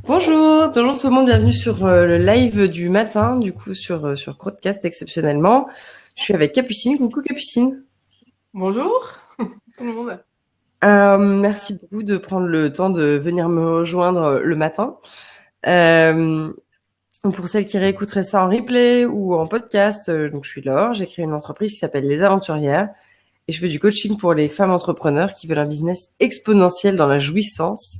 Bonjour tout le monde, bienvenue sur le live du matin, du coup sur Crowdcast exceptionnellement. Je suis avec Capucine. Coucou Capucine. Bonjour tout le monde. Merci beaucoup de prendre le temps de venir me rejoindre le matin. Euh, pour celles qui réécouteraient ça en replay ou en podcast, donc je suis Laure, j'ai créé une entreprise qui s'appelle Les Aventurières et je fais du coaching pour les femmes entrepreneurs qui veulent un business exponentiel dans la jouissance.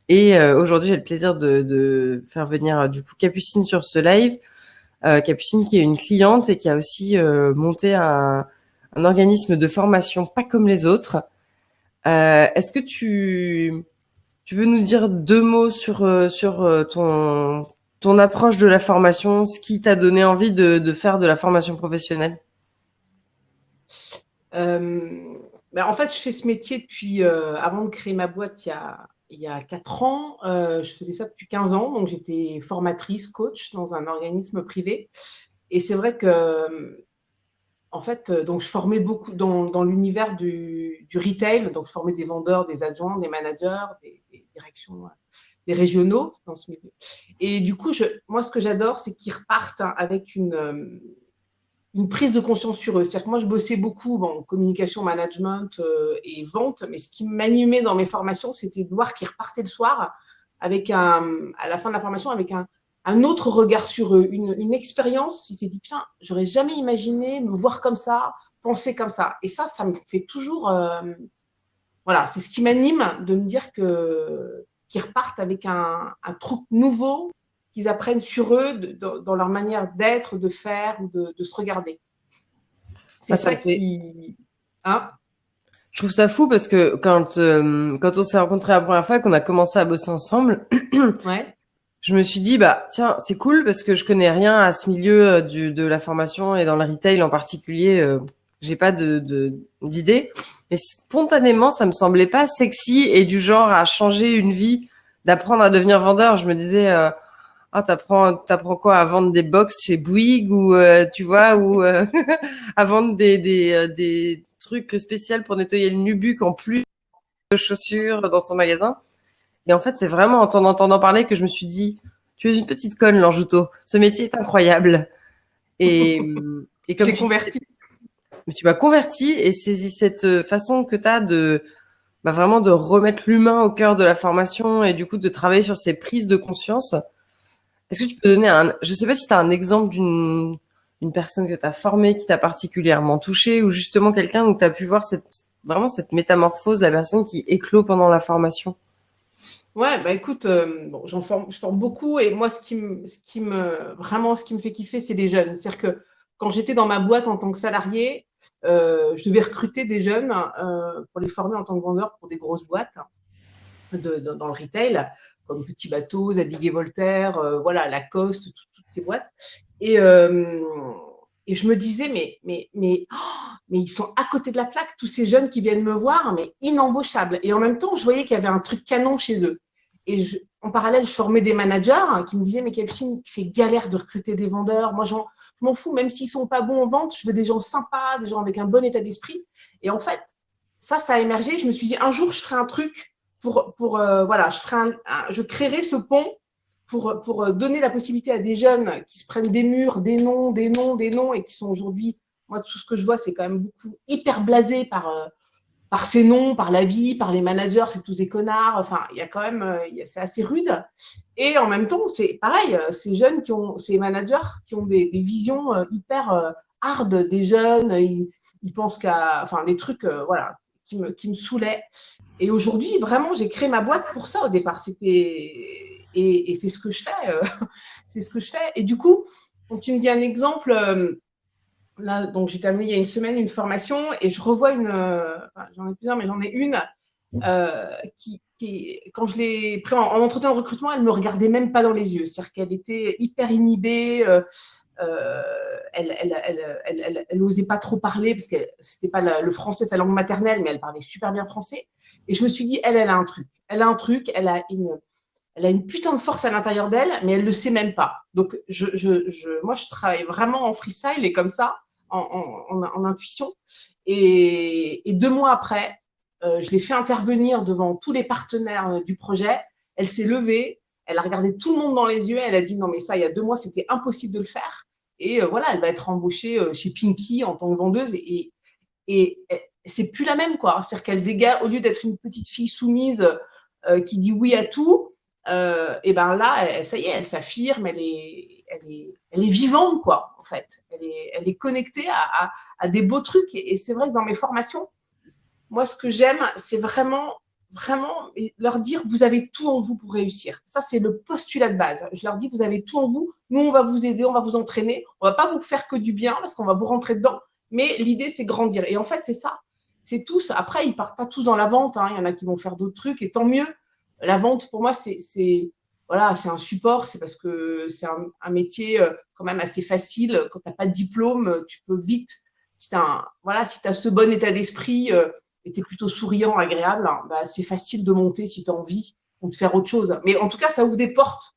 Et aujourd'hui, j'ai le plaisir de faire venir du coup Capucine sur ce live. Capucine qui est une cliente et qui a aussi monté un organisme de formation pas comme les autres. Est-ce que tu veux nous dire deux mots sur ton approche de la formation, ce qui t'a donné envie de faire de la formation professionnelle? Euh, En fait, je fais ce métier depuis avant de créer ma boîte il y a 4 ans. Je faisais ça depuis 15 ans. Donc, j'étais formatrice, coach dans un organisme privé. Et c'est vrai que, en fait, donc, je formais beaucoup dans l'univers du retail. Donc, je formais des vendeurs, des adjoints, des managers, des directions, des régionaux dans ce milieu. Et du coup, moi, ce que j'adore, c'est qu'ils repartent avec une prise de conscience sur eux. C'est-à-dire que moi, je bossais beaucoup en communication, management et vente, mais ce qui m'animait dans mes formations, c'était de voir qu'ils repartaient le soir à la fin de la formation, avec un autre regard sur eux, une expérience. Ils s'est dit, putain, j'aurais jamais imaginé me voir comme ça, penser comme ça. Et ça me fait toujours, voilà, c'est ce qui m'anime de me dire qu'ils repartent avec un truc nouveau, qu'ils apprennent sur eux, dans leur manière d'être, de faire ou de se regarder. C'est Ah, ça ça me fait. qui. Hein. Je trouve ça fou parce que quand on s'est rencontrés la première fois et qu'on a commencé à bosser ensemble, Ouais. je me suis dit, bah, tiens, c'est cool parce que je connais rien à ce milieu de la formation et dans le retail en particulier. J'ai pas d'idée. Mais spontanément, ça me semblait pas sexy et du genre à changer une vie, d'apprendre à devenir vendeur. Je me disais, ah, t'apprends quoi? À vendre des box chez Bouygues ou, tu vois, ou, à vendre des trucs spéciaux pour nettoyer le nubuck en plus de chaussures dans ton magasin. Et en fait, c'est vraiment en t'en entendant parler que je me suis dit, tu es une petite conne, Lanjuto. Ce métier est incroyable. Et, et Je comme l'ai tu disais, converti. tu m'as converti et saisi cette façon que tu as de bah, vraiment de remettre l'humain au cœur de la formation et du coup de travailler sur ces prises de conscience. Est-ce que tu peux donner je sais pas si tu as un exemple d'une personne que tu as formée qui t'a particulièrement touché ou justement quelqu'un où tu as pu voir vraiment cette métamorphose de la personne qui éclot pendant la formation. Ouais, bah écoute, bon, je forme beaucoup et moi, vraiment, ce qui me fait kiffer, c'est les jeunes. C'est-à-dire que quand j'étais dans ma boîte en tant que salarié, je devais recruter des jeunes pour les former en tant que vendeur pour des grosses boîtes dans le retail, comme Petit Bateau, Zadig et Voltaire, voilà, Lacoste, toutes ces boîtes. Et, euh, et je me disais, mais ils sont à côté de la plaque, tous ces jeunes qui viennent me voir, mais inembauchables. Et en même temps, je voyais qu'il y avait un truc canon chez eux. En parallèle, je formais des managers qui me disaient, mais Capucine, c'est galère de recruter des vendeurs. Moi, je m'en fous, même s'ils sont pas bons en vente, je veux des gens sympas, des gens avec un bon état d'esprit. Et en fait, ça a émergé. Je me suis dit, un jour, je ferai un truc voilà, je créerai ce pont pour donner la possibilité à des jeunes qui se prennent des murs, des noms, des noms, des noms, et qui sont aujourd'hui, moi, tout ce que je vois, c'est quand même beaucoup hyper blasé par ces noms, par la vie, par les managers, c'est tous des connards. Enfin, il y a quand même, c'est assez rude. Et en même temps, c'est pareil, ces managers qui ont des visions hyper hard des jeunes, ils pensent enfin, des trucs, voilà, qui me saoulaient. Et aujourd'hui, vraiment, j'ai créé ma boîte pour ça au départ. Et c'est ce que je fais. C'est ce que je fais. Et du coup, donc tu me dis un exemple. Là, donc j'ai terminé il y a une semaine une formation et je revois enfin, j'en ai plusieurs, mais j'en ai une quand je l'ai pris en entretien de recrutement, elle me regardait même pas dans les yeux. C'est-à-dire qu'elle était hyper inhibée. Elle osait pas trop parler parce que c'était pas le français sa langue maternelle, mais elle parlait super bien français. Et je me suis dit, elle a un truc. Elle a un truc, elle a une putain de force à l'intérieur d'elle, mais elle le sait même pas. Donc, moi, je travaille vraiment en freestyle et comme ça, en intuition. Et 2 mois après, je l'ai fait intervenir devant tous les partenaires du projet. Elle s'est levée, Elle a regardé tout le monde dans les yeux. Elle a dit non, mais ça, il y a 2 mois, c'était impossible de le faire. Et voilà, elle va être embauchée chez Pinky en tant que vendeuse. Et c'est plus la même, quoi. C'est-à-dire qu'elle dégage, au lieu d'être une petite fille soumise qui dit oui à tout, et ben là, ça y est, elle s'affirme, elle est vivante, quoi, en fait. Elle est connectée à des beaux trucs. Et c'est vrai que dans mes formations, moi, ce que j'aime, c'est vraiment, vraiment leur dire, vous avez tout en vous pour réussir. Ça, c'est le postulat de base. Je leur dis, vous avez tout en vous. Nous, on va vous aider, on va vous entraîner. On va pas vous faire que du bien parce qu'on va vous rentrer dedans. Mais l'idée, c'est grandir. Et en fait, c'est ça. C'est tous. Après, ils partent pas tous dans la vente. Hein. Il y en a qui vont faire d'autres trucs. Et tant mieux. La vente, pour moi, voilà, c'est un support. C'est parce que c'est un métier quand même assez facile. Quand tu n'as pas de diplôme, tu peux vite. Si tu as, voilà, si ce bon état d'esprit, et tu es plutôt souriant, agréable, hein, bah, c'est facile de monter si tu as envie ou de faire autre chose. Mais en tout cas, ça ouvre des portes,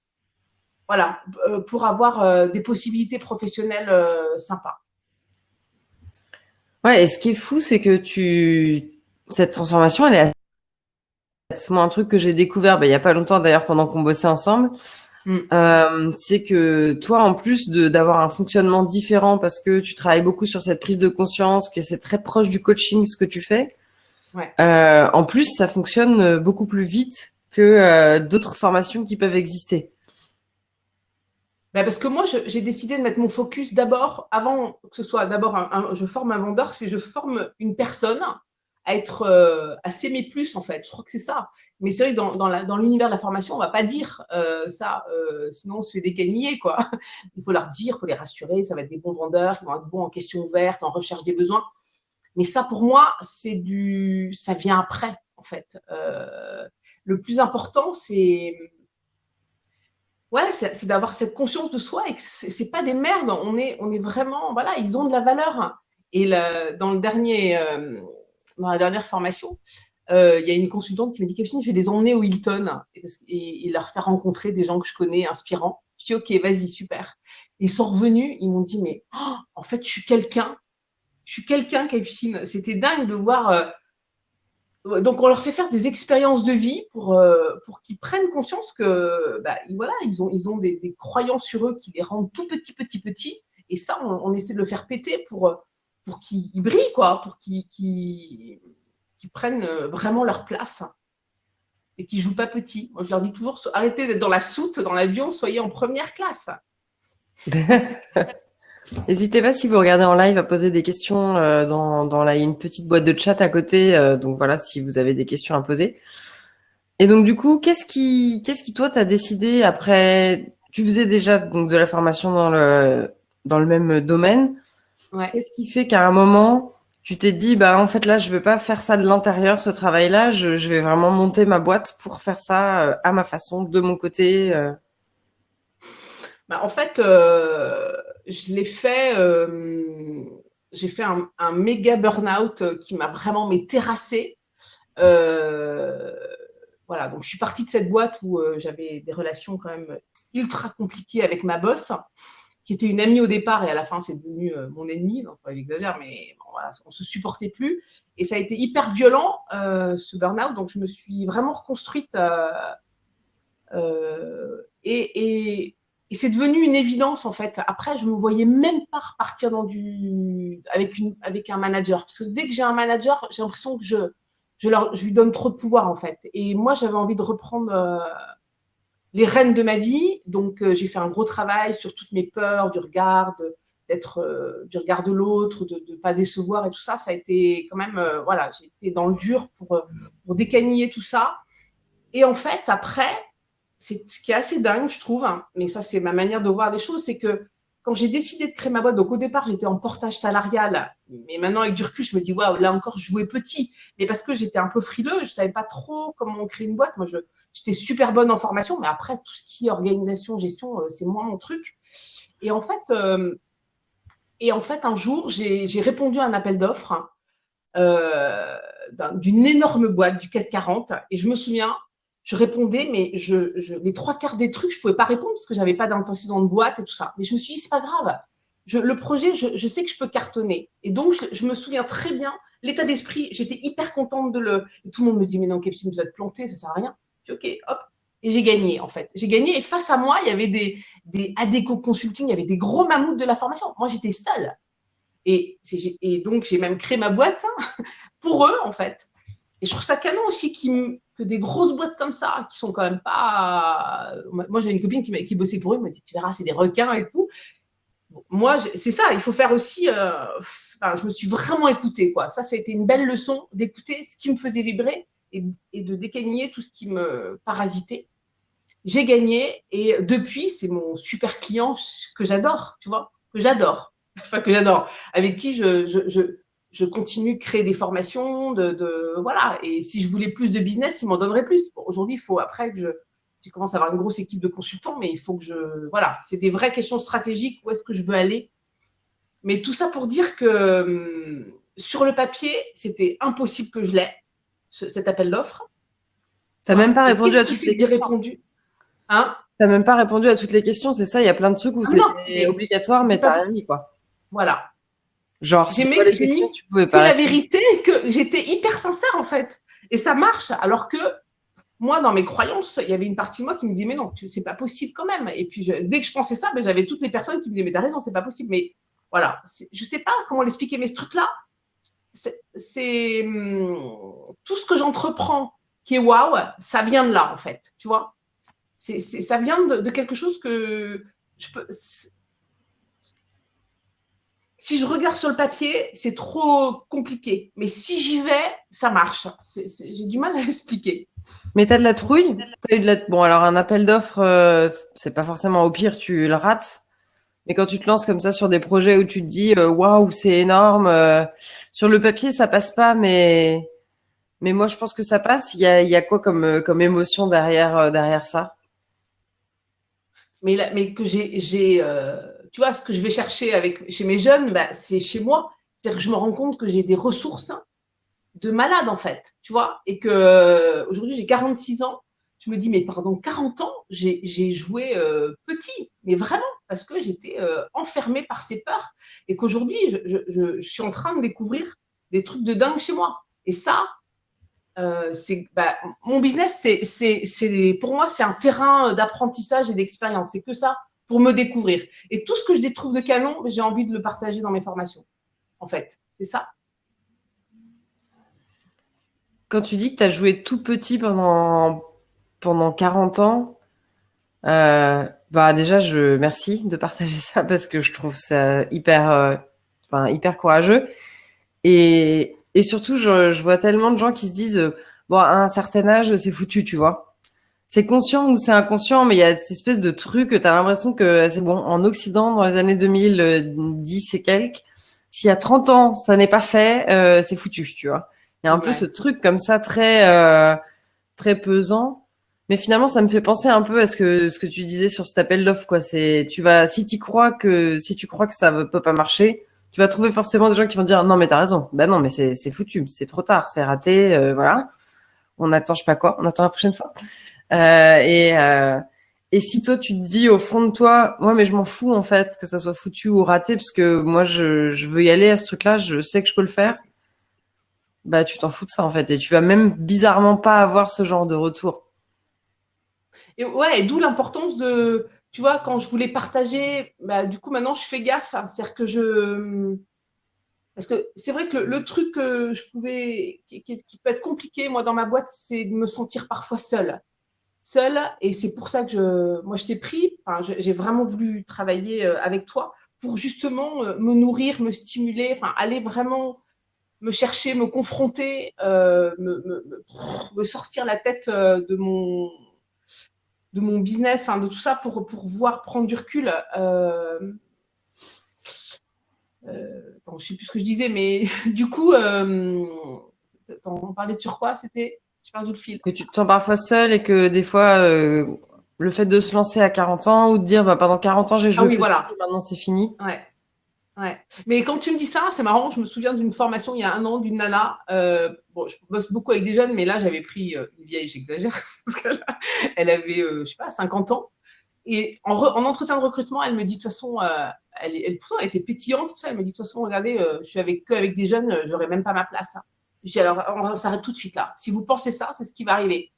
voilà, pour avoir des possibilités professionnelles sympas. Ouais, et ce qui est fou, c'est que cette transformation, elle est c'est moi un truc que j'ai découvert, il y a pas longtemps d'ailleurs pendant qu'on bossait ensemble. C'est que toi, en plus d'avoir un fonctionnement différent parce que tu travailles beaucoup sur cette prise de conscience, que c'est très proche du coaching ce que tu fais. Ouais. En plus, ça fonctionne beaucoup plus vite que d'autres formations qui peuvent exister. Parce que moi, j'ai décidé de mettre mon focus d'abord, avant que ce soit d'abord je forme un vendeur, c'est je forme une personne à être à s'aimer plus en fait. Je crois que c'est ça. Mais c'est vrai que dans l'univers de la formation, on va pas dire ça, sinon on se fait décaniller quoi. Il faut leur dire, il faut les rassurer, ça va être des bons vendeurs, ils vont être bons en questions ouvertes, en recherche des besoins. Mais ça pour moi, ça vient après en fait. Le plus important, c'est d'avoir cette conscience de soi et que c'est pas des merdes. On est vraiment, voilà, ils ont de la valeur. Et dans la dernière formation, il y a une consultante qui m'a dit, Capucine, je vais les emmener au Hilton et leur faire rencontrer des gens que je connais, inspirants. Je dis, ok, vas-y, super. Ils sont revenus, ils m'ont dit, mais en fait, je suis quelqu'un, Capucine. C'était dingue de voir. Donc, on leur fait faire des expériences de vie pour qu'ils prennent conscience que, voilà, ils ont des croyances sur eux qui les rendent tout petits, petits, petits. Et ça, on essaie de le faire péter pour qu'ils brillent, quoi, pour qu'ils prennent vraiment leur place et qu'ils jouent pas petit. Moi, je leur dis toujours, arrêtez d'être dans la soute, dans l'avion, soyez en première classe. N'hésitez pas si vous regardez en live à poser des questions dans une petite boîte de chat à côté. Donc voilà, si vous avez des questions à poser. Et donc du coup, qu'est-ce qui toi t'as décidé après? Tu faisais déjà donc de la formation dans le même domaine. Ouais. Qu'est-ce qui fait qu'à un moment tu t'es dit en fait là je vais pas faire ça de l'intérieur ce travail-là, je vais vraiment monter ma boîte pour faire ça à ma façon de mon côté. En fait, je l'ai fait. J'ai fait un méga burn-out qui m'a vraiment terrassé. Voilà, donc je suis partie de cette boîte où j'avais des relations quand même ultra compliquées avec ma boss, qui était une amie au départ et à la fin c'est devenu mon ennemi. Donc j'exagère, mais bon, voilà, on se supportait plus et ça a été hyper violent ce burn-out. Donc je me suis vraiment reconstruite et c'est devenu une évidence en fait. Après, je me voyais même pas repartir avec un manager parce que dès que j'ai un manager, j'ai l'impression que je lui donne trop de pouvoir en fait. Et moi, j'avais envie de reprendre les rênes de ma vie. Donc, j'ai fait un gros travail sur toutes mes peurs, du regard, du regard de l'autre, de ne pas décevoir et tout ça. Ça a été quand même, voilà, j'ai été dans le dur pour décaniller tout ça. Et en fait, après, c'est ce qui est assez dingue, je trouve, hein, mais ça, c'est ma manière de voir les choses, c'est que quand j'ai décidé de créer ma boîte, donc au départ, j'étais en portage salarial, mais maintenant, avec du recul, je me dis, waouh, là encore, je jouais petit, mais parce que j'étais un peu frileux, je savais pas trop comment on crée une boîte. Moi, j'étais super bonne en formation, mais après, tout ce qui est organisation, gestion, c'est moins mon truc. Et en fait, un jour, j'ai répondu à un appel d'offres d'une énorme boîte du CAC 40, et je me souviens, je répondais, mais les 3/4 des trucs, je pouvais pas répondre parce que j'avais pas d'intention de boîte et tout ça. Mais je me suis dit, c'est pas grave. Le projet, je sais que je peux cartonner. Et donc, je me souviens très bien, l'état d'esprit, j'étais hyper contente et tout le monde me dit, mais non, Capucine, tu vas te planter, ça sert à rien. Je dis, ok, hop. et j'ai gagné, en fait. J'ai gagné et face à moi, il y avait des Adecco Consulting, il y avait des gros mammouths de la formation. Moi, j'étais seule. Et donc, j'ai même créé ma boîte pour eux, en fait. Et je trouve ça canon aussi que des grosses boîtes comme ça, qui sont quand même pas. Moi, j'avais une copine qui bossait pour eux, elle m'a dit, tu verras, c'est des requins et tout. Bon, moi, c'est ça, il faut faire aussi. Enfin, je me suis vraiment écoutée, quoi. Ça a été une belle leçon d'écouter ce qui me faisait vibrer et de décaigner tout ce qui me parasitait. J'ai gagné et depuis, c'est mon super client que j'adore, tu vois, que j'adore. Enfin, que j'adore. Avec qui je continue de créer des formations, voilà. Et si je voulais plus de business, il m'en donnerait plus. Bon, aujourd'hui, il faut après que je commence à avoir une grosse équipe de consultants, mais il faut que voilà, c'est des vraies questions stratégiques. Où est-ce que je veux aller? Mais tout ça pour dire que sur le papier, c'était impossible que je l'aie, cet appel d'offres. T'as même pas Et répondu à qu'est-ce qui toutes fait les que j'ai questions. répondu? Hein? T'as même pas répondu à toutes les questions, c'est ça. Il y a plein de trucs où Ah non, c'est obligatoire, mais pas, t'as rien mis, quoi. voilà. Genre, J'ai c'est quoi les questions, mis tu pouvais que pas la répondre. vérité, que j'étais hyper sincère en fait. Et ça marche. Alors que moi, dans mes croyances, il y avait une partie de moi qui me disait, mais non, c'est pas possible quand même. Et puis, dès que je pensais ça, ben, j'avais toutes les personnes qui me disaient, mais t'as raison, c'est pas possible. Mais voilà, je sais pas comment l'expliquer, mais ce truc-là, c'est tout ce que j'entreprends qui est waouh, ça vient de là en fait, tu vois. Ça vient de quelque chose que je peux. Si je regarde sur le papier, c'est trop compliqué. Mais si j'y vais, ça marche. J'ai du mal à expliquer. Mais t'as de la trouille? T'as eu de la... Bon, alors un appel d'offres, c'est pas forcément au pire, tu le rates. Mais quand tu te lances comme ça sur des projets où tu te dis, waouh, c'est énorme, sur le papier, ça passe pas, mais moi, je pense que ça passe. Il y a quoi comme émotion derrière ça? Mais que tu vois, ce que je vais chercher chez mes jeunes, bah, c'est chez moi. C'est-à-dire que je me rends compte que j'ai des ressources de malade, en fait, tu vois, et que aujourd'hui, j'ai 46 ans. Je me dis, mais pendant 40 ans, j'ai joué petit, mais vraiment, parce que j'étais enfermée par ces peurs, et qu'aujourd'hui, je suis en train de découvrir des trucs de dingue chez moi. Et ça, mon business, pour moi, c'est un terrain d'apprentissage et d'expérience. C'est que ça pour me découvrir. Et tout ce que je trouve de canon, j'ai envie de le partager dans mes formations. En fait, c'est ça. Quand tu dis que tu as joué tout petit pendant 40 ans, bah déjà, merci de partager ça parce que je trouve ça hyper courageux. Et surtout, je vois tellement de gens qui se disent, bon, à un certain âge, c'est foutu, tu vois. C'est conscient ou c'est inconscient, mais il y a cette espèce de truc que tu as l'impression que c'est bon. En Occident, dans les années 2010 et quelques, s'il y a 30 ans, ça n'est pas fait, c'est foutu, tu vois. Il y a un peu ce Ouais. truc comme ça très pesant. Mais finalement, ça me fait penser un peu à ce que tu disais sur cet appel d'offres, quoi. Si tu crois que ça peut pas marcher, tu vas trouver forcément des gens qui vont dire, non, mais t'as raison. Ben non, mais c'est foutu. C'est trop tard. C'est raté. Voilà. On attend, je sais pas quoi. On attend la prochaine fois. Euh, et, euh, et si toi, tu te dis au fond de toi, moi, mais je m'en fous, en fait, que ça soit foutu ou raté, parce que moi, je veux y aller à ce truc-là. Je sais que je peux le faire. Bah, tu t'en fous de ça, en fait. Et tu vas même bizarrement pas avoir ce genre de retour. Et ouais, et d'où l'importance tu vois, quand je voulais partager, bah, du coup, maintenant, je fais gaffe, hein. C'est-à-dire parce que c'est vrai que le truc que qui peut être compliqué, moi, dans ma boîte, c'est de me sentir parfois seule. Et c'est pour ça que moi, je t'ai pris. Enfin, j'ai vraiment voulu travailler avec toi pour justement me nourrir, me stimuler, enfin, aller vraiment me chercher, me confronter, me sortir la tête de mon business, enfin de tout ça pour pouvoir prendre du recul. Attends, je sais plus ce que je disais, mais du coup, on parlait sur quoi? J'ai perdu le fil. Que tu te sens parfois seul et que des fois, le fait de se lancer à 40 ans ou de dire, bah, pendant 40 ans, j'ai Ah joué oui, petit, voilà. maintenant c'est fini. Ouais, ouais. Mais quand tu me dis ça, c'est marrant. Je me souviens d'une formation il y a 1 an d'une nana. Bon, je bosse beaucoup avec des jeunes, mais là, j'avais pris une vieille, j'exagère, parce qu'elle elle avait, je sais pas, 50 ans. Et en entretien de recrutement, elle me dit de toute façon, pourtant elle était pétillante, tout ça. Elle me dit de toute façon, regardez, je suis avec des jeunes, j'aurais même pas ma place, hein. Je dis alors, on s'arrête tout de suite là. Si vous pensez ça, c'est ce qui va arriver.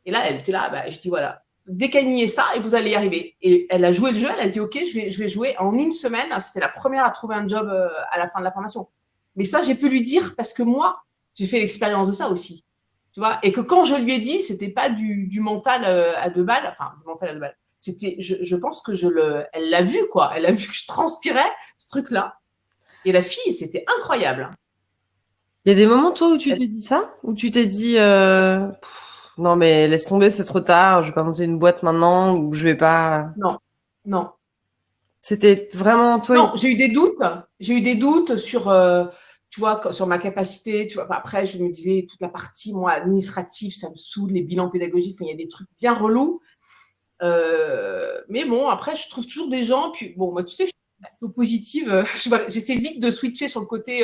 Et là, elle était là, bah, je dis voilà, dégagnez ça et vous allez y arriver. Et elle a joué le jeu, elle a dit ok, je vais jouer en une semaine. C'était la première à trouver un job à la fin de la formation. Mais ça, j'ai pu lui dire parce que moi, j'ai fait l'expérience de ça aussi. Tu vois, et que quand je lui ai dit, c'était pas du mental à 2 balles, enfin, du mental à 2 balles. C'était, je pense que elle l'a vu, quoi. Elle a vu que je transpirais ce truc-là. Et la fille, c'était incroyable. Il y a des moments, toi, où tu Elle- t'es dit ça? Où tu t'es dit, non, mais laisse tomber, c'est trop tard, je vais pas monter une boîte maintenant, ou je vais pas. non, non. C'était vraiment, toi, Non, j'ai eu des doutes. J'ai eu des doutes sur, tu vois, sur ma capacité. Tu vois, enfin, après, je me disais toute la partie, moi, administrative, ça me saoule, les bilans pédagogiques. Enfin, il y a des trucs bien relous. Mais bon, après, je trouve toujours des gens. Puis, bon, moi, tu sais, je suis plutôt positive. J'essaie vite de switcher sur le côté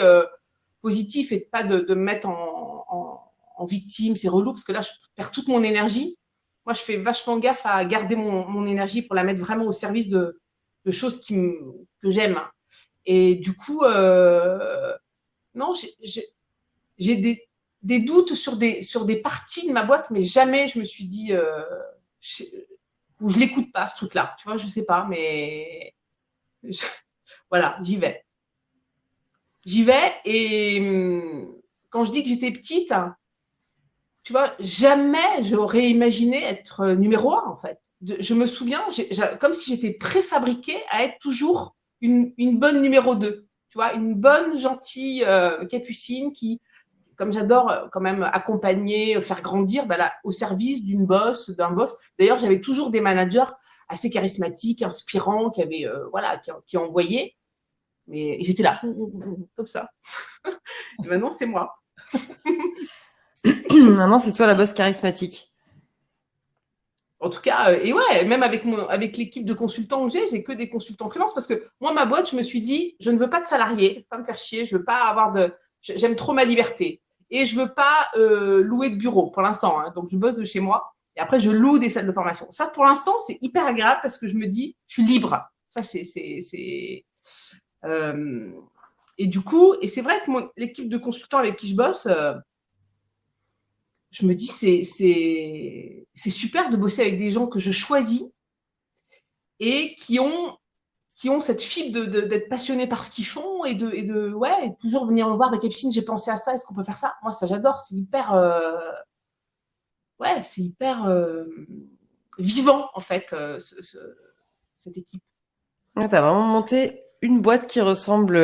positif et pas de me mettre en victime. C'est relou parce que là, je perds toute mon énergie. Moi, je fais vachement gaffe à garder mon énergie pour la mettre vraiment au service de choses que j'aime. Et du coup, non, j'ai des doutes sur des parties de ma boîte, mais jamais je me suis dit, je, ou je l'écoute pas, ce truc-là. Tu vois, je sais pas, mais je, voilà, j'y vais. J'y vais et quand je dis que j'étais petite, tu vois, jamais j'aurais imaginé être numéro un, en fait. Je me souviens, comme si j'étais préfabriquée à être toujours une bonne numéro 2. Tu vois, une bonne, gentille capucine qui, comme j'adore quand même accompagner, faire grandir, bah là, au service d'un boss. D'ailleurs, j'avais toujours des managers assez charismatiques, inspirants, qui avaient, voilà, qui envoyaient. Mais j'étais là, comme ça. Et maintenant, c'est moi. maintenant, c'est toi la boss charismatique. En tout cas, et ouais, même avec l'équipe de consultants que j'ai que des consultants freelance parce que moi, ma boîte, je me suis dit, je ne veux pas de salariés, pas me faire chier, je veux pas avoir j'aime trop ma liberté et je veux pas louer de bureau pour l'instant. Hein, donc, je bosse de chez moi et après, je loue des salles de formation. Ça, pour l'instant, c'est hyper agréable parce que je me dis, je suis libre. Ça, euh, et du coup, et c'est vrai que l'équipe de consultants avec qui je bosse, je me dis, c'est super de bosser avec des gens que je choisis et qui ont cette fibre d'être passionnés par ce qu'ils font ouais, et toujours venir me voir avec Epstein, j'ai pensé à ça, est-ce qu'on peut faire ça? Moi, ça, j'adore, c'est hyper, ouais, c'est hyper vivant, en fait, cette équipe. Ouais, t'as vraiment monté une boîte qui ressemble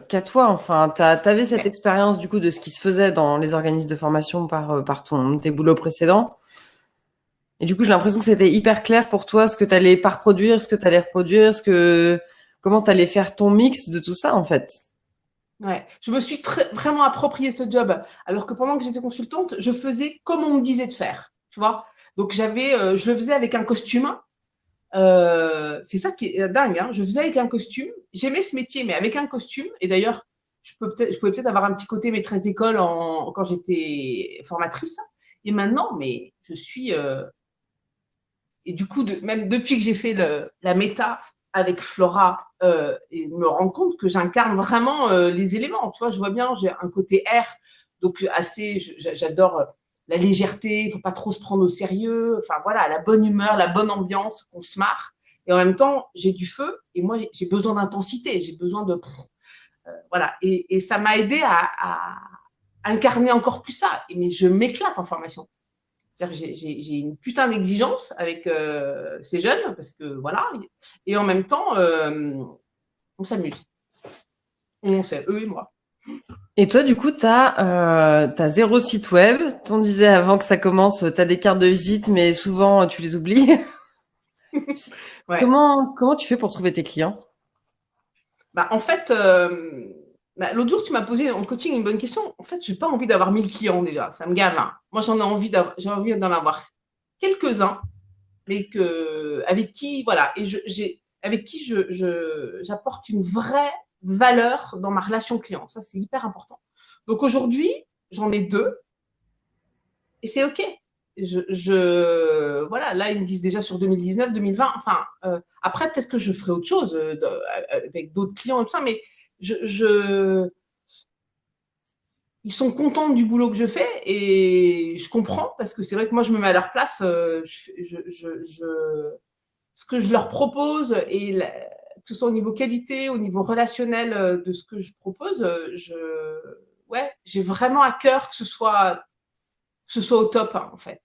qu'à toi. Enfin, t'avais cette Ouais, expérience du coup de ce qui se faisait dans les organismes de formation par tes boulots précédents. Et du coup, j'ai l'impression que c'était hyper clair pour toi ce que t'allais pas reproduire, ce que t'allais reproduire, comment t'allais faire ton mix de tout ça en fait. ouais. Je me suis vraiment approprié ce job, alors que pendant que j'étais consultante, je faisais comme on me disait de faire, tu vois. Donc, je le faisais avec un costume. C'est ça qui est dingue. Hein. Je faisais avec un costume. J'aimais ce métier, mais avec un costume. Et d'ailleurs, je pouvais peut-être avoir un petit côté maîtresse d'école quand j'étais formatrice. Et maintenant, mais je suis. Et du coup, même depuis que j'ai fait la méta avec Flora, et me rends compte que j'incarne vraiment les éléments. Tu vois, je vois bien, j'ai un côté R, donc assez. J'adore la légèreté. Il faut pas trop se prendre au sérieux. Enfin voilà, la bonne humeur, la bonne ambiance, qu'on se marre. Et en même temps, j'ai du feu. Et moi, j'ai besoin d'intensité. J'ai besoin de voilà. Et ça m'a aidé à incarner encore plus ça. Mais je m'éclate en formation. C'est-à-dire que j'ai une putain d'exigence avec ces jeunes, parce que voilà, et en même temps, on s'amuse. On sait, eux et moi. Et toi, du coup, t'as zéro site web. T'en disais avant que ça commence, t'as des cartes de visite, mais souvent tu les oublies. Ouais. Comment tu fais pour trouver tes clients? Bah, en fait, bah, l'autre jour, tu m'as posé en coaching une bonne question. En fait, j'ai pas envie d'avoir 1000 clients déjà. Ça me gave. Hein. Moi, j'ai envie d'en avoir quelques-uns, mais avec qui, voilà, avec qui j'apporte une vraie valeur dans ma relation client. Ça, c'est hyper important. Donc aujourd'hui, j'en ai deux. Et c'est OK. Voilà, là, ils me disent déjà sur 2019, 2020. Enfin, après, peut-être que je ferai autre chose avec d'autres clients et tout ça, mais je, je, ils sont contents du boulot que je fais et je comprends parce que c'est vrai que moi, je me mets à leur place. Ce que je leur propose que ce soit au niveau qualité, au niveau relationnel de ce que je propose, ouais, j'ai vraiment à cœur que ce soit au top, hein, en fait.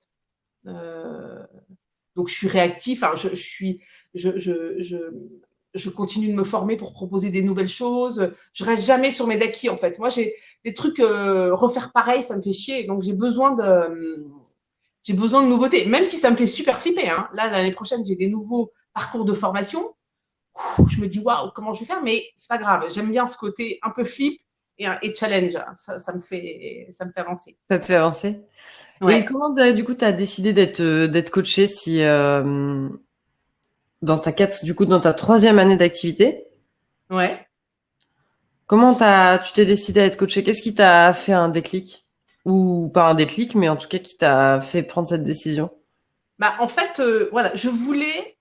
Euh, donc je suis réactif, hein, je, je, je, je continue de me former pour proposer des nouvelles choses. Je reste jamais sur mes acquis, en fait. Moi, j'ai des trucs refaire pareil, ça me fait chier. Donc j'ai besoin de nouveautés, même si ça me fait super flipper, hein. Là, l'année prochaine, j'ai des nouveaux parcours de formation. Je me dis waouh, comment je vais faire, mais c'est pas grave. J'aime bien ce côté un peu flip et challenge. Ça me fait avancer. Ça te fait avancer. Et Ouais, comment, du coup, tu as décidé d'être coaché si, dans ta troisième année d'activité, ouais. comment tu t'es décidé à être coaché? Qu'est-ce qui t'a fait un déclic? Ou pas un déclic, mais en tout cas qui t'a fait prendre cette décision? Bah, en fait, voilà, je voulais.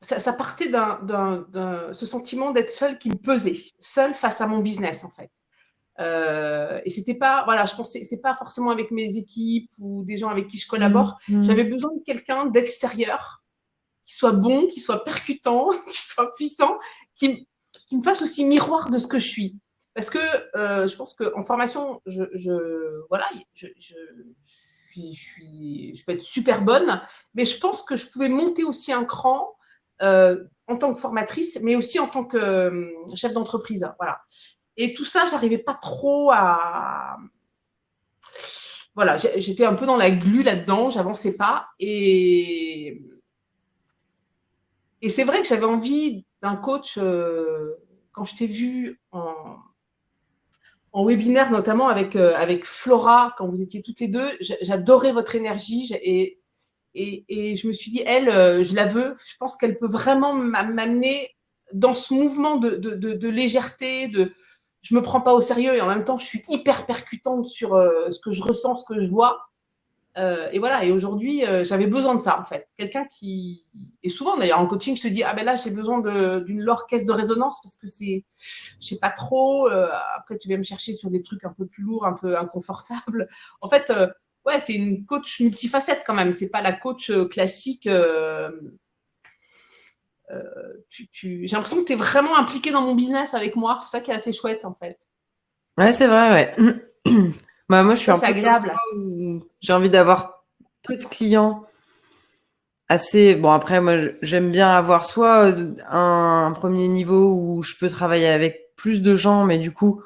Ça partait ce sentiment d'être seule qui me pesait, seule face à mon business, en fait. Et c'était pas, voilà, je pensais, c'est pas forcément avec mes équipes ou des gens avec qui je collabore. Mhm. J'avais besoin de quelqu'un d'extérieur qui soit bon, qui soit percutant, qui soit puissant, qui me fasse aussi miroir de ce que je suis. Parce que je pense qu'en formation, voilà, je peux être super bonne, mais je pense que je pouvais monter aussi un cran en tant que formatrice, mais aussi en tant que chef d'entreprise. Voilà. Et tout ça, j'arrivais pas trop à. Voilà, j'étais un peu dans la glu là-dedans, j'avançais pas. Et c'est vrai que j'avais envie d'un coach, quand je t'ai vu en webinaire, notamment avec Flora, quand vous étiez toutes les deux, j'adorais votre énergie et je me suis dit, elle, je la veux, je pense qu'elle peut vraiment m'amener dans ce mouvement de légèreté, je me prends pas au sérieux et en même temps, je suis hyper percutante sur ce que je ressens, ce que je vois. Et voilà, et aujourd'hui, j'avais besoin de ça, en fait. Quelqu'un qui. Et souvent, d'ailleurs, en coaching, je te dis, ah ben là, j'ai besoin d'une orchestre de résonance parce que c'est. Je sais pas trop. Après, tu viens me chercher sur des trucs un peu plus lourds, un peu inconfortables. En fait, ouais, tu es une coach multifacette quand même. C'est pas la coach classique. J'ai l'impression que tu es vraiment impliqué dans mon business avec moi. C'est ça qui est assez chouette, en fait. Ouais, c'est vrai, ouais. Bah, moi, je suis Ça, un c'est peu comme agréable. toi où j'ai envie d'avoir peu de clients assez. Bon, après, moi, j'aime bien avoir soit un premier niveau où je peux travailler avec plus de gens, mais du coup,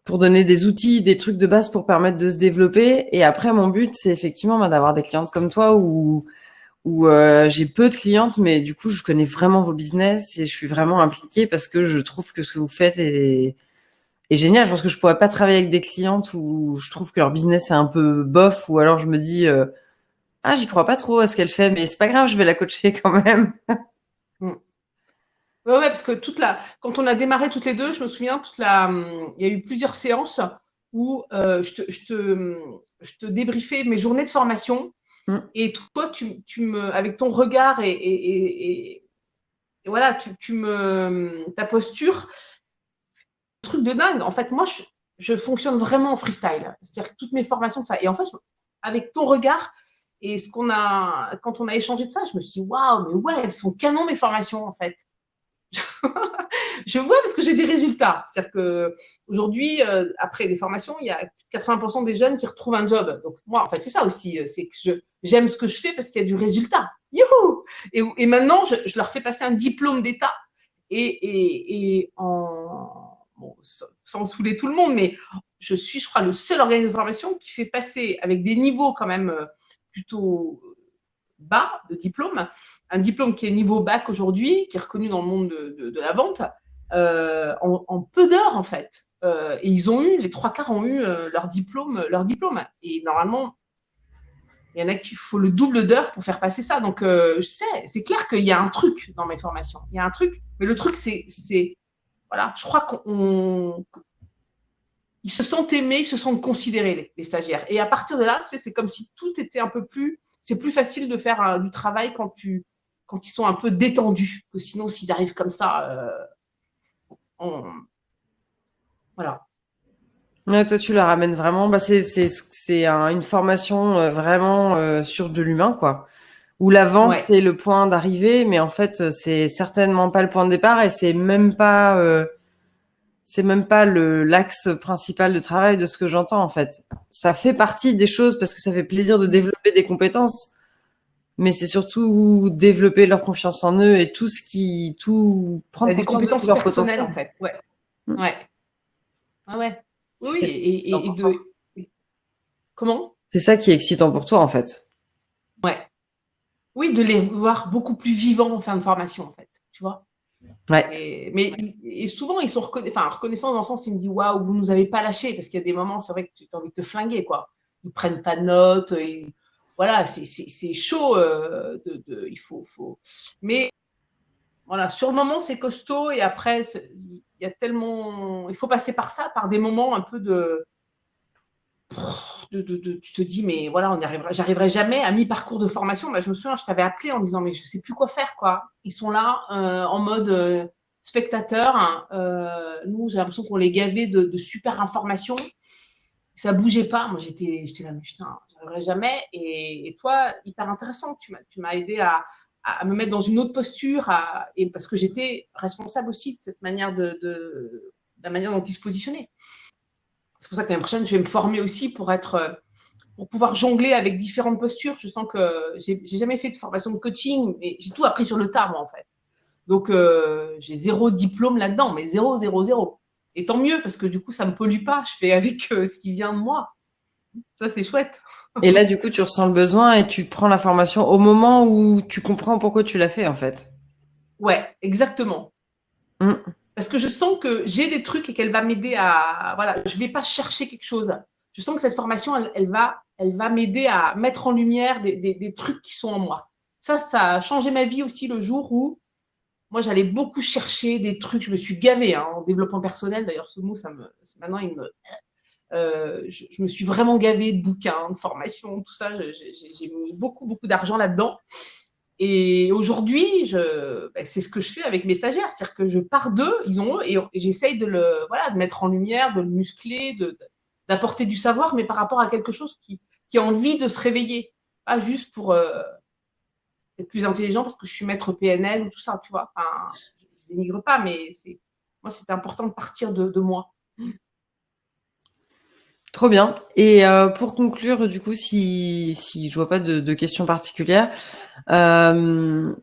pour donner des outils, des trucs de base pour permettre de se développer. Et après, mon but, c'est effectivement d'avoir des clientes comme toi où j'ai peu de clientes, mais du coup, je connais vraiment vos business et je suis vraiment impliquée parce que je trouve que ce que vous faites est génial. Je pense que je pourrais pas travailler avec des clientes où je trouve que leur business est un peu bof ou alors je me dis ah, j'y crois pas trop à ce qu'elle fait, mais c'est pas grave, je vais la coacher quand même. Mm. Ouais, ouais, parce que quand on a démarré toutes les deux, je me souviens, il y a eu plusieurs séances où je te débriefais mes journées de formation Mm. et toi, avec ton regard et voilà, ta posture, un truc de dingue. En fait, moi, je fonctionne vraiment en freestyle. C'est-à-dire que toutes mes formations, ça. Et en fait, avec ton regard et quand on a échangé de ça, je me suis dit, waouh, mais ouais, elles sont canon mes formations, en fait. Je vois parce que j'ai des résultats. C'est-à-dire que aujourd'hui, après des formations, il y a 80% des jeunes qui retrouvent un job. Donc moi, en fait, c'est ça aussi, c'est que j'aime ce que je fais parce qu'il y a du résultat. Youhou. Et maintenant, je leur fais passer un diplôme d'État et bon, sans saouler tout le monde, mais je suis, je crois, le seul organisme de formation qui fait passer avec des niveaux quand même plutôt bas de diplôme, un diplôme qui est niveau bac aujourd'hui, qui est reconnu dans le monde de la vente, en peu d'heures en fait. Et les trois quarts ont eu leur diplôme. Et normalement, il y en a qui faut le double d'heures pour faire passer ça. Donc, je sais, c'est clair qu'il y a un truc dans mes formations. Il y a un truc, mais le truc, voilà, je crois qu'ils se sentent aimés, ils se sentent considérés, les stagiaires. Et à partir de là, tu sais, c'est comme si tout était un peu plus. C'est plus facile de faire du travail quand ils sont un peu détendus. Que sinon, s'ils arrivent comme ça, voilà. Ouais, toi, tu la ramènes vraiment. Bah, une formation vraiment sur de l'humain, quoi. Où la vente, Ouais, c'est le point d'arrivée, mais en fait, c'est certainement pas le point de départ et c'est même pas le l'axe principal de travail de ce que j'entends, en fait. Ça fait partie des choses parce que ça fait plaisir de développer des compétences, mais c'est surtout développer leur confiance en eux et tout prendre des conscience de tout compétences leur personnelles en potentiel. fait. Ouais, Mm. ouais, ouais. Oui, C'est important. comment? C'est ça qui est excitant pour toi, en fait. Ouais. Oui, de les voir beaucoup plus vivants en fin de formation en fait. Tu vois? Ouais. Et souvent, ils sont reconnaissants dans le sens, ils me disent waouh, vous nous avez pas lâchés, parce qu'il y a des moments, c'est vrai que tu as envie de te flinguer, quoi. Ils prennent pas de notes, voilà, c'est chaud. Il faut. Mais voilà, sur le moment, c'est costaud, et après, il y a tellement. Il faut passer par ça, par des moments un peu tu te dis, mais voilà, j'arriverai jamais à mi-parcours de formation. Bah, je me souviens, je t'avais appelé en disant, mais je sais plus quoi faire, quoi. Ils sont là, en mode spectateur, hein. Nous, j'ai l'impression qu'on les gavait de super informations. Ça bougeait pas. Moi, j'étais là, mais putain, j'arriverai jamais. Et toi, hyper intéressant. Tu m'as aidé à me mettre dans une autre posture, et parce que j'étais responsable aussi de cette manière de la manière dont ils se positionnaient. C'est pour ça que l'année prochaine, je vais me former aussi pour pouvoir jongler avec différentes postures. Je sens que j'ai jamais fait de formation de coaching, mais j'ai tout appris sur le tas, moi, en fait. Donc, j'ai zéro diplôme là-dedans, mais zéro, zéro, zéro. Et tant mieux, parce que du coup, ça me pollue pas. Je fais avec ce qui vient de moi. Ça, c'est chouette. Et là, du coup, tu ressens le besoin et tu prends la formation au moment où tu comprends pourquoi tu l'as fait, en fait. Ouais, exactement. Mm. Parce que je sens que j'ai des trucs et qu'elle va m'aider à. Voilà, je vais pas chercher quelque chose. Je sens que cette formation, elle va m'aider à mettre en lumière des trucs qui sont en moi. Ça a changé ma vie aussi le jour où moi, j'allais beaucoup chercher des trucs. Je me suis gavée, hein, en développement personnel. D'ailleurs, ce mot, maintenant, je me suis vraiment gavée de bouquins, de formations, tout ça. J'ai mis beaucoup, beaucoup d'argent là-dedans. Et aujourd'hui, c'est ce que je fais avec mes stagiaires. C'est-à-dire que je pars d'eux, ils ont eux, et j'essaye voilà, de mettre en lumière, de le muscler, d'apporter du savoir, mais par rapport à quelque chose qui a envie de se réveiller. Pas juste pour être plus intelligent parce que je suis maître PNL ou tout ça, tu vois. Enfin, je dénigre pas, mais moi, c'était important de partir de moi. Trop bien. Et pour conclure, du coup, si je vois pas de questions particulières, euh,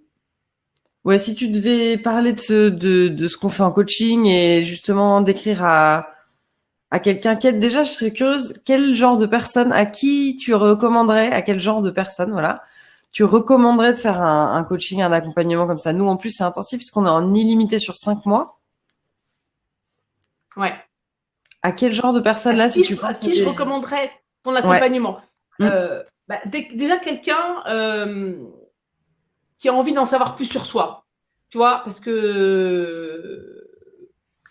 ouais, si tu devais parler de ce qu'on fait en coaching et justement décrire à quelqu'un, déjà, je serais curieuse, quel genre de personne, à qui tu recommanderais, à quel genre de personne, voilà, tu recommanderais de faire un coaching, un accompagnement comme ça. Nous, en plus, c'est intensif puisqu'on est en illimité sur 5 mois. Ouais. À quel genre de personne là, si tu À penses à qui je des... recommanderais ton Ouais. accompagnement? Mm. Déjà quelqu'un qui a envie d'en savoir plus sur soi, tu vois, parce que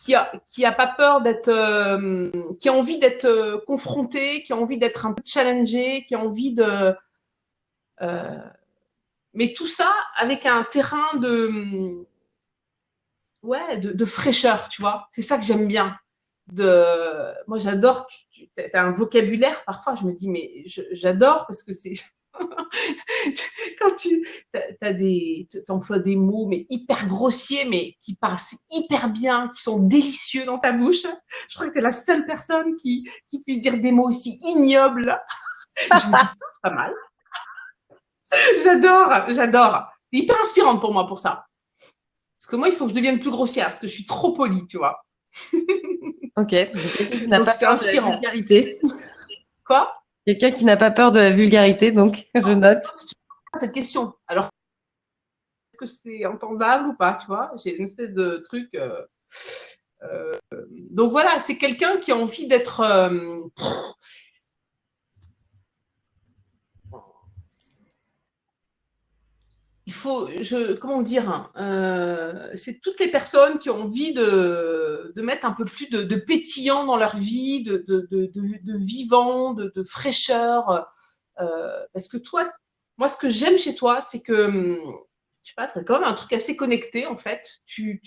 qui a pas peur qui a envie d'être confronté, qui a envie d'être un peu challengé, qui a envie euh, mais tout ça avec un terrain ouais, de fraîcheur, tu vois. C'est ça que j'aime bien. Moi, j'adore. Tu as un vocabulaire, parfois, je me dis, mais j'adore parce que c'est. Quand t'emploies des mots, mais hyper grossiers, mais qui passent hyper bien, qui sont délicieux dans ta bouche. Je crois que tu es la seule personne qui puisse dire des mots aussi ignobles. Et je me dis, putain, c'est pas mal. J'adore, j'adore. C'est hyper inspirante pour moi pour ça. Parce que moi, il faut que je devienne plus grossière parce que je suis trop polie, tu vois. Ok, donc quelqu'un qui n'a Donc, pas c'est peur de la inspirant. vulgarité. Quoi? Quelqu'un qui n'a pas peur de la vulgarité, donc je note. Cette question. Alors, est-ce que c'est entendable ou pas, tu vois? J'ai une espèce de truc. Euh, donc voilà, c'est quelqu'un qui a envie d'être. Comment dire, hein, c'est toutes les personnes qui ont envie de mettre un peu plus de pétillant dans leur vie, de vivant, de fraîcheur. Parce que toi, moi, ce que j'aime chez toi, c'est que, je sais pas, c'est quand même un truc assez connecté, en fait. Tu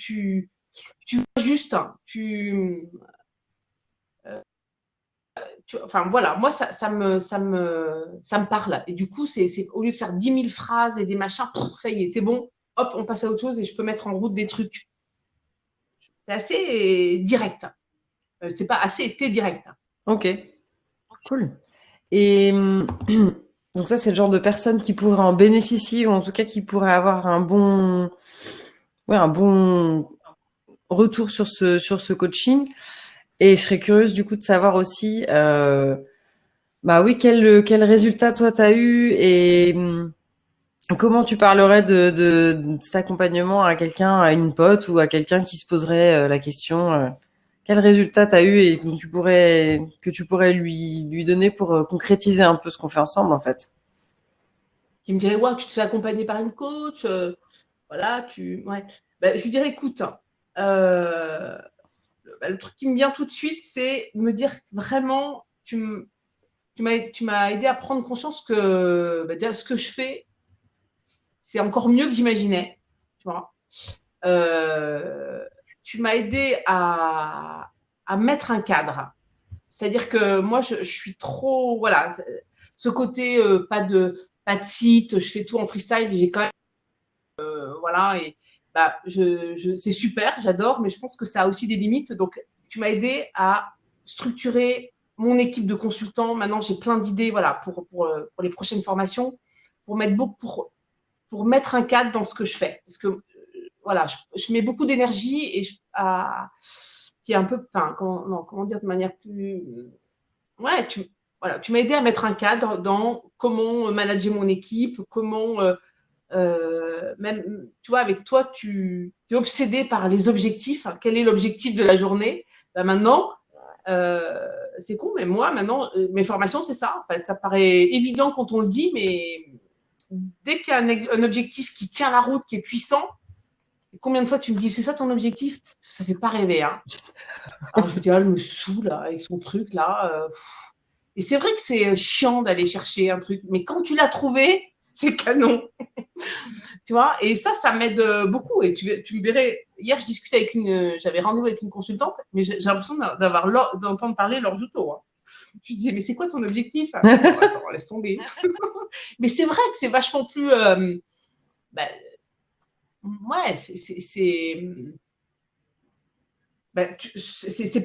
vois juste, hein, enfin voilà, moi ça me parle. Et du coup, c'est au lieu de faire 10 000 phrases et des machins, ça y est, c'est bon. Hop, on passe à autre chose et je peux mettre en route des trucs. C'est assez direct. C'est pas assez, t'es direct. Ok, cool. Et donc ça, c'est le genre de personne qui pourrait en bénéficier ou en tout cas qui pourrait avoir un bon retour sur ce coaching. Et je serais curieuse du coup de savoir aussi, bah oui, quel résultat toi t'as eu et comment tu parlerais de cet accompagnement à quelqu'un, à une pote ou à quelqu'un qui se poserait la question, quel résultat t'as eu et que tu pourrais lui donner pour concrétiser un peu ce qu'on fait ensemble en fait. Qui me dirait, ouais, tu te fais accompagner par une coach, voilà, ouais. Ben, je lui dirais, écoute, euh, le truc qui me vient tout de suite, c'est me dire vraiment, tu m'as aidé à prendre conscience que déjà, ce que je fais, c'est encore mieux que j'imaginais. Tu vois. Euh, Tu m'as aidé à mettre un cadre. C'est-à-dire que moi, je suis trop, voilà, ce côté pas de site, je fais tout en freestyle, j'ai quand même, voilà, et bah, c'est super, j'adore, mais je pense que ça a aussi des limites. Donc, tu m'as aidé à structurer mon équipe de consultants. Maintenant, j'ai plein d'idées, voilà, pour les prochaines formations, pour mettre beaucoup, pour mettre un cadre dans ce que je fais. Parce que voilà, je mets beaucoup d'énergie et qui est un peu, enfin, comment dire de manière plus, ouais, voilà, tu m'as aidé à mettre un cadre dans comment manager mon équipe, comment même, tu vois, avec toi, tu es obsédé par les objectifs. Quel est l'objectif de la journée? Ben maintenant, c'est con, mais moi, maintenant, mes formations, c'est ça. En fait, ça paraît évident quand on le dit, mais dès qu'il y a un objectif qui tient la route, qui est puissant, combien de fois tu me dis, c'est ça ton objectif? Ça fait pas rêver, hein. Alors je me dis, ah, elle me saoule avec son truc là. Et c'est vrai que c'est chiant d'aller chercher un truc, mais quand tu l'as trouvé, c'est canon. Tu vois, et ça m'aide beaucoup. Et tu me verrais, hier, j'avais rendez-vous avec une consultante, mais j'ai l'impression d'entendre parler leur juto, hein. Je lui disais, mais c'est quoi ton objectif? Oh, attends, laisse tomber. Mais c'est vrai que c'est vachement plus. Bah, ouais, c'est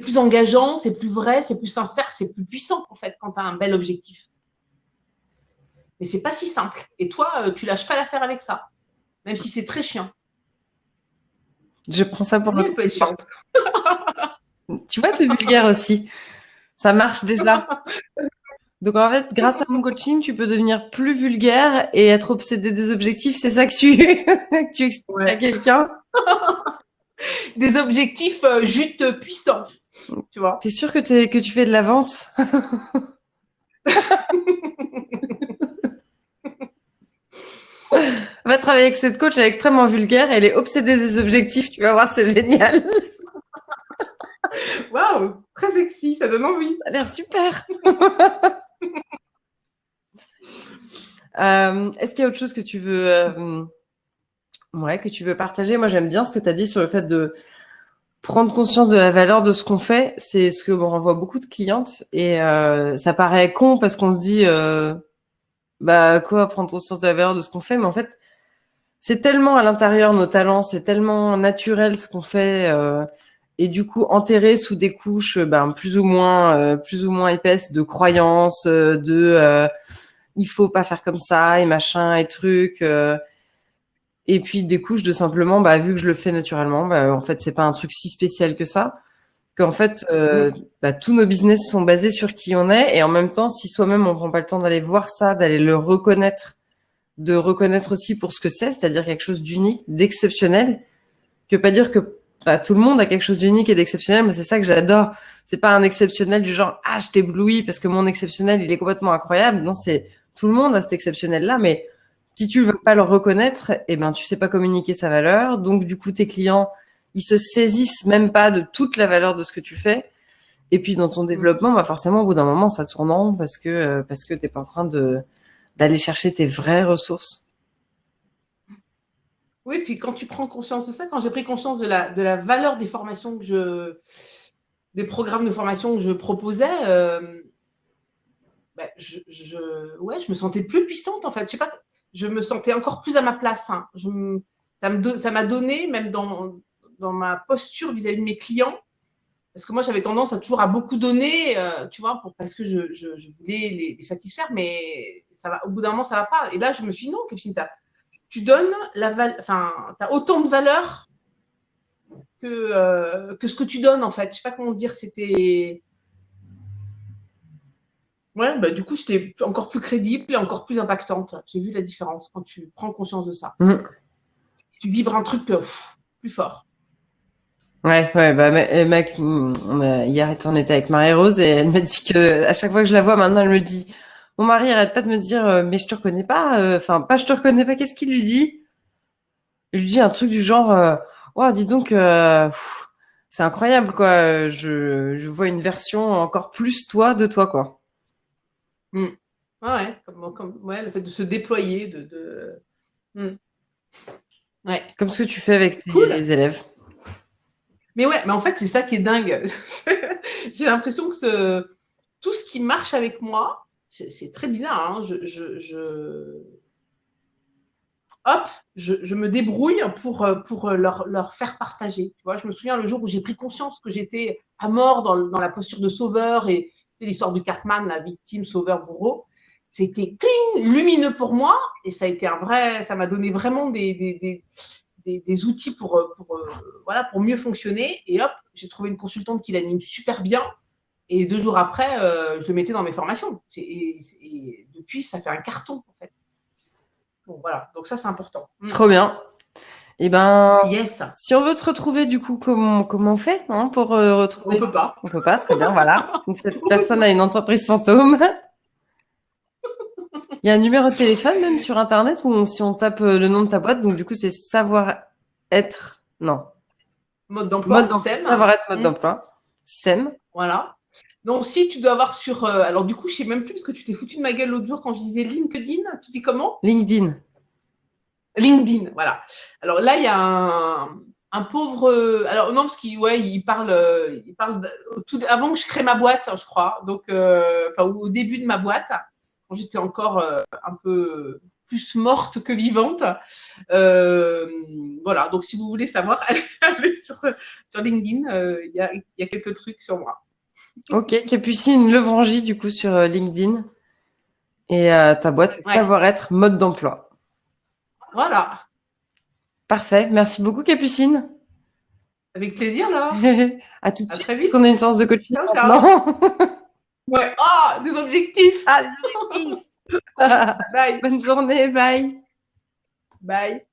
plus engageant, c'est plus vrai, c'est plus sincère, c'est plus puissant, en fait, quand tu as un bel objectif. Mais c'est pas si simple. Et toi, tu lâches pas l'affaire avec ça, même si c'est très chiant. Je prends ça pour Mais un elle peut être chiante. Tu vois, t'es vulgaire aussi. Ça marche déjà. Donc en fait, grâce à mon coaching, tu peux devenir plus vulgaire et être obsédé des objectifs. C'est ça que que tu expliques à Ouais. quelqu'un. Des objectifs jutes puissants, tu vois. T'es sûr que que tu fais de la vente? Va travailler avec cette coach, elle est extrêmement vulgaire, elle est obsédée des objectifs. Tu vas voir, c'est génial. Waouh, très sexy, ça donne envie. Ça a l'air super. Est-ce qu'il y a autre chose que tu veux, ouais, que tu veux partager? Moi, j'aime bien ce que tu as dit sur le fait de prendre conscience de la valeur de ce qu'on fait. C'est ce que me renvoie beaucoup de clientes et ça paraît con parce qu'on se dit, bah quoi, prendre conscience de la valeur de ce qu'on fait, mais en fait, c'est tellement à l'intérieur nos talents, c'est tellement naturel ce qu'on fait. Et du coup, enterré sous des couches, ben plus ou moins épaisses de croyances, il faut pas faire comme ça et machin et trucs. Et puis des couches de simplement, bah vu que je le fais naturellement, bah en fait c'est pas un truc si spécial que ça. Qu'en fait, bah, tous nos business sont basés sur qui on est et en même temps, si soi-même on prend pas le temps d'aller voir ça, d'aller le reconnaître, de reconnaître aussi pour ce que c'est-à-dire quelque chose d'unique, d'exceptionnel, que pas dire que bah, tout le monde a quelque chose d'unique et d'exceptionnel, mais c'est ça que j'adore. C'est pas un exceptionnel du genre ah je t'éblouis parce que mon exceptionnel il est complètement incroyable. Non, c'est tout le monde a cet exceptionnel là, mais si tu veux pas le reconnaître, eh ben tu sais pas communiquer sa valeur. Donc du coup tes clients ils se saisissent même pas de toute la valeur de ce que tu fais. Et puis dans ton développement, bah forcément au bout d'un moment ça tourne en rond parce que t'es pas en train de d'aller chercher tes vraies ressources. Oui, puis quand tu prends conscience de ça, quand j'ai pris conscience de la valeur des formations des programmes de formation que je proposais, ouais, je me sentais plus puissante, en fait. Je sais pas, je me sentais encore plus à ma place. Hein. Ça m'a donné, même dans ma posture vis-à-vis de mes clients, parce que moi, j'avais tendance à toujours à beaucoup donner, tu vois, parce que je voulais les satisfaire, mais ça va, au bout d'un moment, ça va pas. Et là, je me suis dit, non, Capucine, tu donnes enfin, tu as autant de valeur que ce que tu donnes, en fait. Je sais pas comment dire, c'était. Ouais, bah, du coup, j'étais encore plus crédible et encore plus impactante. J'ai vu la différence quand tu prends conscience de ça. Mm. Tu vibres un truc plus fort. Ouais, bah, hier, on était avec Marie-Rose et elle me dit que à chaque fois que je la vois maintenant, elle me dit, mon mari arrête pas de me dire, mais je te reconnais pas, enfin, pas je te reconnais pas, qu'est-ce qu'il lui dit? Il lui dit un truc du genre, oh, dis donc, c'est incroyable, quoi, je vois une version encore plus toi de toi, quoi. Mm. Ouais, ouais, le fait de se déployer, Mm. Ouais, Comme ce que tu fais avec cool. tes élèves. Mais ouais, mais en fait, c'est ça qui est dingue. J'ai l'impression que tout ce qui marche avec moi, c'est très bizarre. Hein. Hop, je me débrouille pour leur faire partager. Tu vois, je me souviens le jour où j'ai pris conscience que j'étais à mort dans la posture de sauveur et l'histoire du Cartman, la victime, sauveur, bourreau. C'était cling, lumineux pour moi et ça a été ça m'a donné vraiment des outils voilà, pour mieux fonctionner. Et hop, j'ai trouvé une consultante qui l'anime super bien. Et 2 jours après, je le mettais dans mes formations. Et depuis, ça fait un carton, en fait. Bon, voilà. Donc ça, c'est important. Trop bien. Et ben, Yes. si on veut te retrouver, du coup, comment on fait, hein, pour retrouver? On peut pas. On peut pas, très bien, voilà. Donc, cette personne a une entreprise fantôme. Il y a un numéro de téléphone même sur Internet où si on tape le nom de ta boîte, donc du coup, c'est savoir-être, non. Mode d'emploi, SEM. Savoir-être, mode d'emploi. SEM. Voilà. Donc, si tu dois avoir sur. Alors, du coup, je sais même plus parce que tu t'es foutu de ma gueule l'autre jour quand je disais LinkedIn. Tu dis comment? LinkedIn. LinkedIn, voilà. Alors là, il y a un pauvre. Alors non, parce qu'il ouais, il parle avant que je crée ma boîte, je crois. Donc, enfin, au début de ma boîte, quand j'étais encore un peu plus morte que vivante. Voilà. Donc, si vous voulez savoir, allez sur LinkedIn. Il y a quelques trucs sur moi. Ok, Capucine Levrangy, du coup, sur LinkedIn. Et ta boîte, c'est Ouais. savoir-être, mode d'emploi. Voilà. Parfait. Merci beaucoup, Capucine. Avec plaisir, là. À tout de À suite, très parce vite. qu'on a une séance de coaching Ciao, ciao. maintenant. Ouais. Ah, des objectifs. Ah, désolé. Bye. Bonne journée, bye. Bye.